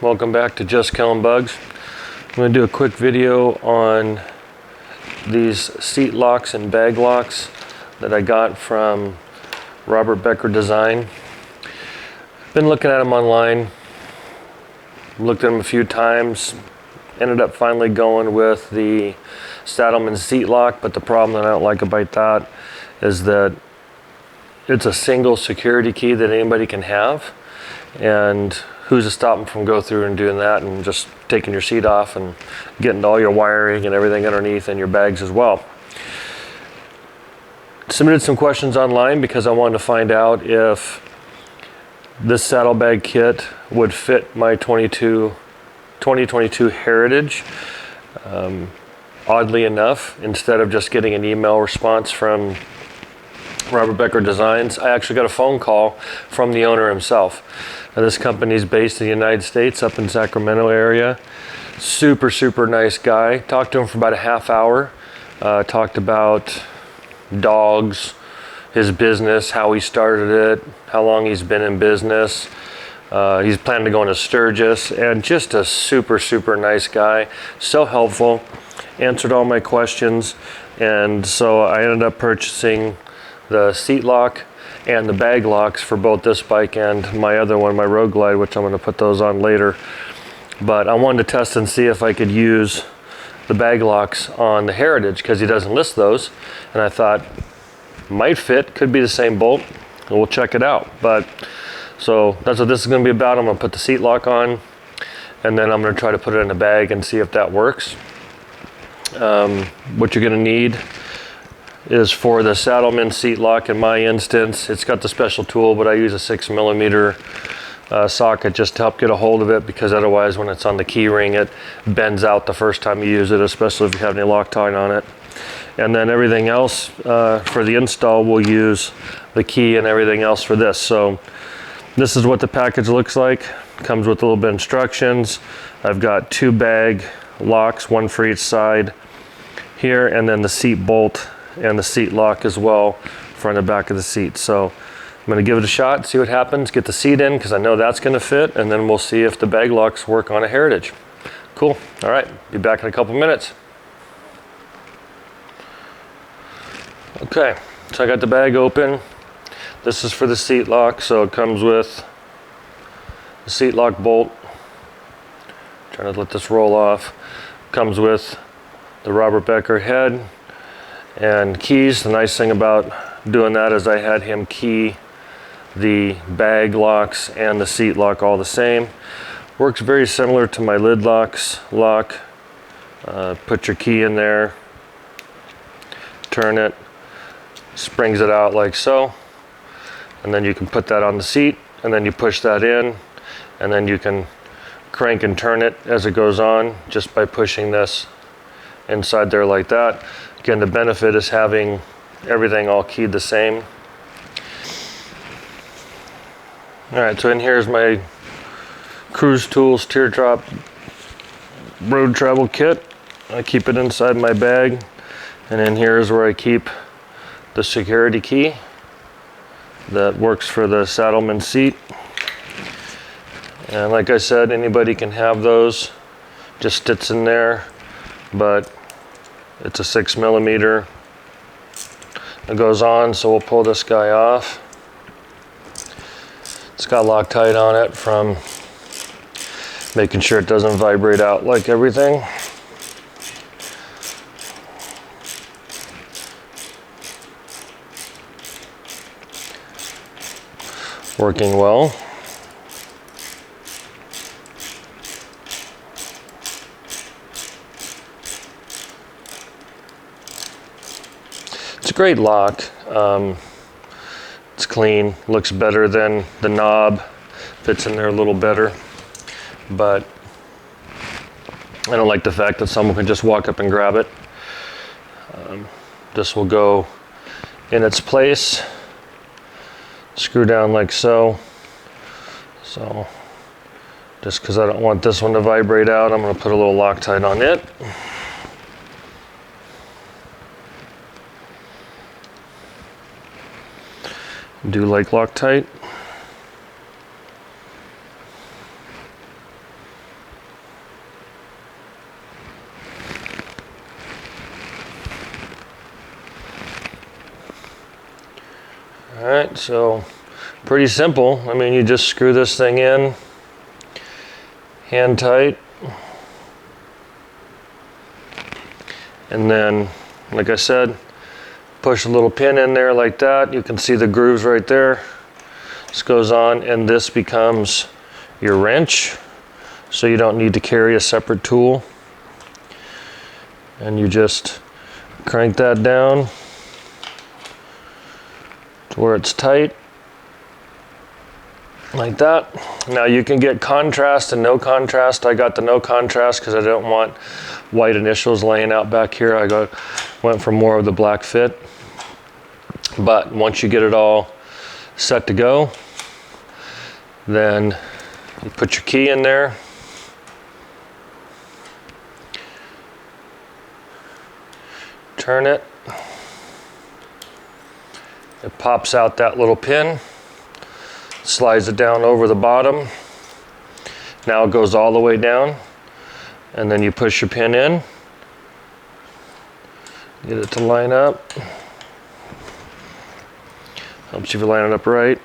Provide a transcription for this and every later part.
welcome back to Just Killing Bugs. I'm going to do a quick video on these Seat-Lox and bag locks that I got from Robert Becker Design. Been looking at them online, looked at them a few times, ended up finally going with the Saddlemen Seat-Lock, but the problem that I don't like about that is that it's a single security key that anybody can have, and who's to stop them from go through and doing that and just taking your seat off and getting all your wiring and everything underneath and your bags as well. Submitted some questions online because I wanted to find out if this saddlebag kit would fit my 2022 Heritage. Oddly enough, instead of just getting an email response from Robert Becker Designs, I actually got a phone call from the owner himself. Now, this company is based in the United States, up in Sacramento area. Super nice guy. Talked to him for about a half hour. Talked about dogs, his business, how he started it, how long he's been in business. He's planning to go into Sturgis, and just a super nice guy. So helpful. Answered all my questions, and so I ended up purchasing the seat lock and the bag locks for both this bike and my other one, my Road Glide, which I'm going to put those on later. But I wanted to test and see if I could use the bag locks on the Heritage because he doesn't list those, and I thought might fit, could be the same bolt, and we'll check it out. But so that's what this is going to be about. I'm going to put the seat lock on, and then I'm going to try to put it in a bag and see if that works. What you're going to need is for the Saddlemen seat lock. In my instance, it's got the special tool, but I use a 6mm socket just to help get a hold of it, because otherwise when it's on the key ring it bends out the first time you use it, especially if you have any Loctite on it. And then everything else for the install, we'll use the key and everything else for this. So this is what the package looks like. Comes with a little bit of instructions. I've got 2 bag locks, one for each side here, and then the seat bolt and the seat lock as well, front and back of the seat. So I'm going to give it a shot, see what happens, get the seat in because I know that's going to fit, and then we'll see if the bag locks work on a Heritage. Cool. All right, be back in a couple minutes. Okay, so I got the bag open. This is for the seat lock, so it comes with the seat lock bolt. Trying to let this roll off. Comes with the Robert Becker head and keys. The nice thing about doing that is I had him key the bag locks and the seat lock all the same. Works very similar to my lid locks lock. Put your key in there, turn it, springs it out like so, and then you can put that on the seat, and then you push that in, and then you can crank and turn it as it goes on just by pushing this inside there like that. Again, the benefit is having everything all keyed the same. All right, so in here is my Cruise Tools Teardrop road travel kit. I keep it inside my bag, and in here is where I keep the security key that works for the Saddlemen seat. And like I said, anybody can have those, just sits in there, but it's a 6mm. It goes on, so we'll pull this guy off. It's got Loctite on it from making sure it doesn't vibrate out like everything. Working well. It's a great lock. It's clean, looks better than the knob, fits in there a little better, but I don't like the fact that someone can just walk up and grab it. This will go in its place, screw down like so. So just because I don't want this one to vibrate out, I'm going to put a little Loctite on it. Do like Loctite. All right, so pretty simple. I mean, you just screw this thing in, hand tight, and then, like I said, push a little pin in there like that. You can see the grooves right there. This goes on, and this becomes your wrench, so you don't need to carry a separate tool. And you just crank that down to where it's tight, like that. Now you can get contrast and no contrast. I got the no contrast because I don't want white initials laying out back here. Went for more of the black fit. But once you get it all set to go, then you put your key in there. Turn it. It pops out that little pin, slides it down over the bottom. Now it goes all the way down, and then you push your pin in, get it to line up. Helps you line it up right.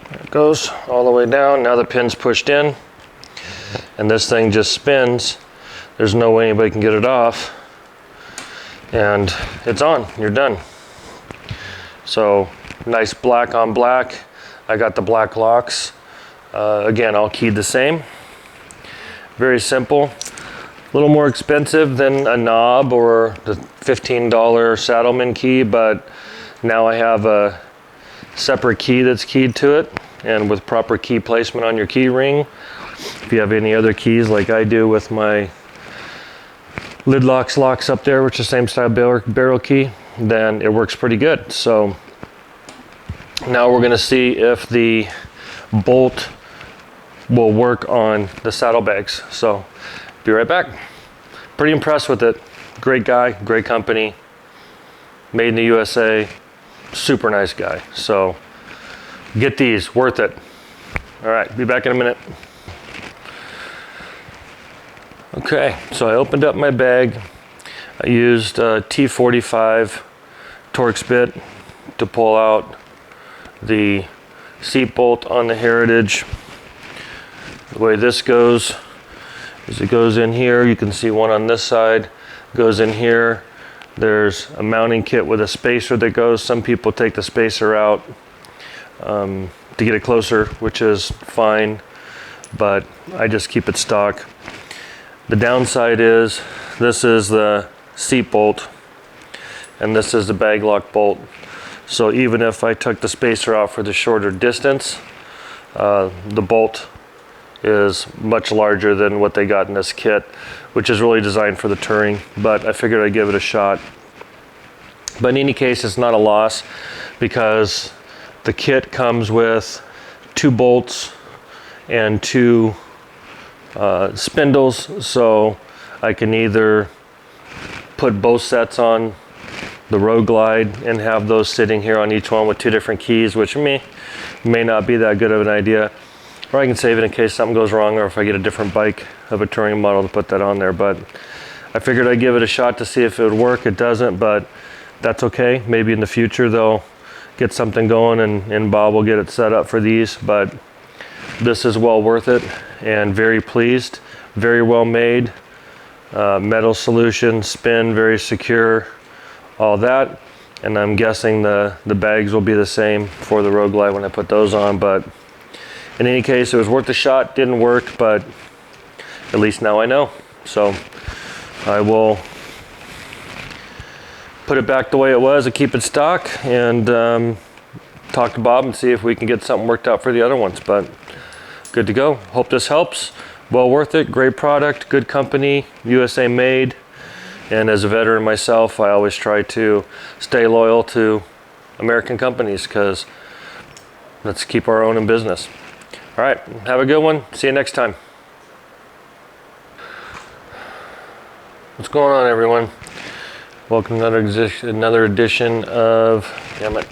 There it goes all the way down. Now the pin's pushed in, and this thing just spins. There's no way anybody can get it off, and it's on. You're done. So nice black on black. I got the black locks. Again, all keyed the same. Very simple. A little more expensive than a knob or the $15 Saddleman key, but now I have a separate key that's keyed to it, and with proper key placement on your key ring. If you have any other keys like I do with my lid locks up there, which is the same style barrel key, then it works pretty good. So now we're gonna see if the bolt will work on the saddlebags. So be right back. Pretty impressed with it. Great guy, great company, made in the USA, super nice guy. So get these, worth it. All right, be back in a minute. Okay, so I opened up my bag. I used a T45 Torx bit to pull out the seat bolt on the Heritage. The way this goes is it goes in here. You can see one on this side, goes in here. There's a mounting kit with a spacer that goes. Some people take the spacer out to get it closer, which is fine, but I just keep it stock. The downside is this is the seat bolt and this is the bag lock bolt. So even if I took the spacer out for the shorter distance, the bolt is much larger than what they got in this kit, which is really designed for the touring, but I figured I'd give it a shot. But in any case, it's not a loss because the kit comes with 2 bolts and 2 spindles, so I can either put both sets on the Road Glide and have those sitting here on each one with 2 different keys, which may not be that good of an idea, or I can save it in case something goes wrong, or if I get a different bike of a touring model to put that on there. But I figured I'd give it a shot to see if it would work. It doesn't, but that's okay. Maybe in the future they'll get something going and Bob will get it set up for these, but this is well worth it and very pleased. Very well made, metal solution, spin, very secure, all that. And I'm guessing the bags will be the same for the Road Glide when I put those on, but in any case, it was worth a shot. Didn't work, but at least now I know. So I will put it back the way it was and keep it stock, and talk to Bob and see if we can get something worked out for the other ones. But good to go. Hope this helps. Well worth it. Great product, good company, USA made. And as a veteran myself, I always try to stay loyal to American companies because let's keep our own in business. All right, have a good one. See you next time. What's going on, everyone? Welcome to another edition of, damn it,